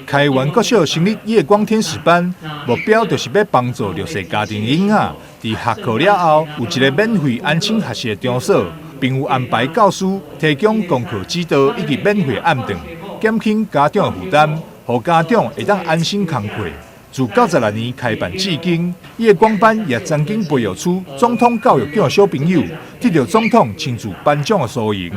开源国小成立夜光天使班，目标就是要帮助弱势家庭囡仔在下课了后有一个免费安心学习的场所，并有安排教师提供功课指导以及免费暗顿，减轻家长的负担，让家长会当安心工课。自96年开办至今，夜光班也曾经培育出总统教育奖的小朋友，得到总统亲自颁奖的殊荣。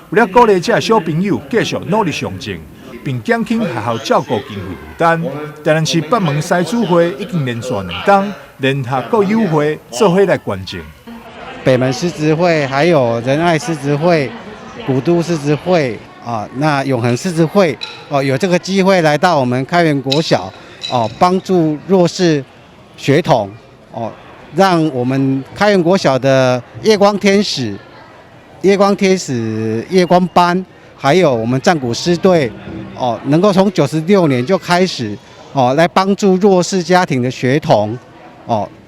为了鼓励这些小朋友继续努力上进，并减轻学校照顾经费负担，台南市北门西主会已经连续2天联合各友会做伙来捐赠。北门狮子会、还有仁爱狮子会、古都狮子会那永恒狮子会有这个机会来到我们开元国小帮助弱势学童让我们开元国小的夜光天使、夜光班，还有我们战鼓狮队能够从96年就开始来帮助弱势家庭的学童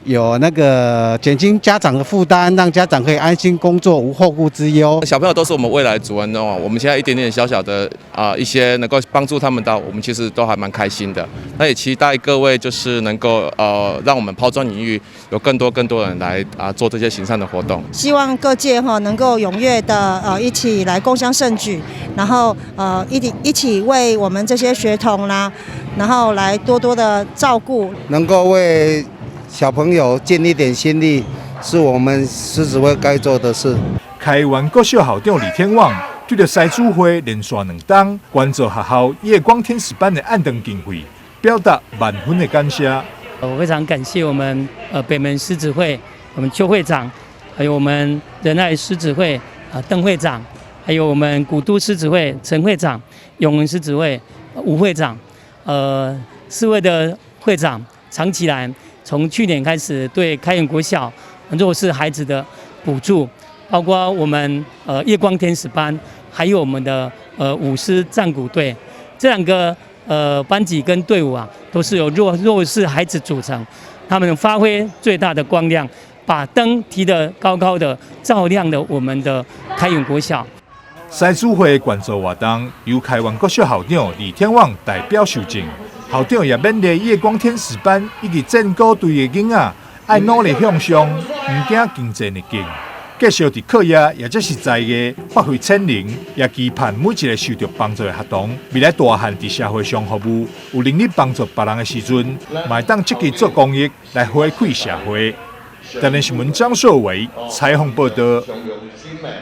有那个减轻家长的负担，让家长可以安心工作，无后顾之忧。小朋友都是我们未来的主人哦。我们现在一点点小小的一些能够帮助他们到，我们其实都还蛮开心的。那也期待各位就是能够让我们抛砖引玉，有更多人来做这些行善的活动。希望各界能够踊跃的一起来共襄盛举，然后一起为我们这些学童啦，然后来多多的照顾，能够为小朋友尽一点心力，是我们狮子会该做的事。开元国小校长李天旺对着西主会连续2天捐助学校夜光天使班的暗顿经费，表达万分的感谢。我非常感谢我们北门狮子会我们邱会长，还有我们仁爱狮子会邓会长，还有我们古都狮子会陈会长、永恒狮子会吴会长，4位的会长长期来。从去年开始，对开元国小弱势孩子的补助，包括我们夜光天使班，还有我们的舞狮战鼓队，这2个班级跟队伍都是由弱势孩子组成，他们发挥最大的光亮，把灯提得高高的，照亮了我们的开元国小。西主会捐助活动由开元国小校长李天旺代表受证。校长也勉励夜光天使班以及战鼓队的囡仔，爱努力向上，唔惊竞争的劲，继续伫课业也就是在业发挥潜能，也期盼每一个受到帮助的学童，未来大汉伫社会上服务，有能力帮助别人的时阵，嘛当积极做公益来回馈社会。台南新闻张硕伟采访报道。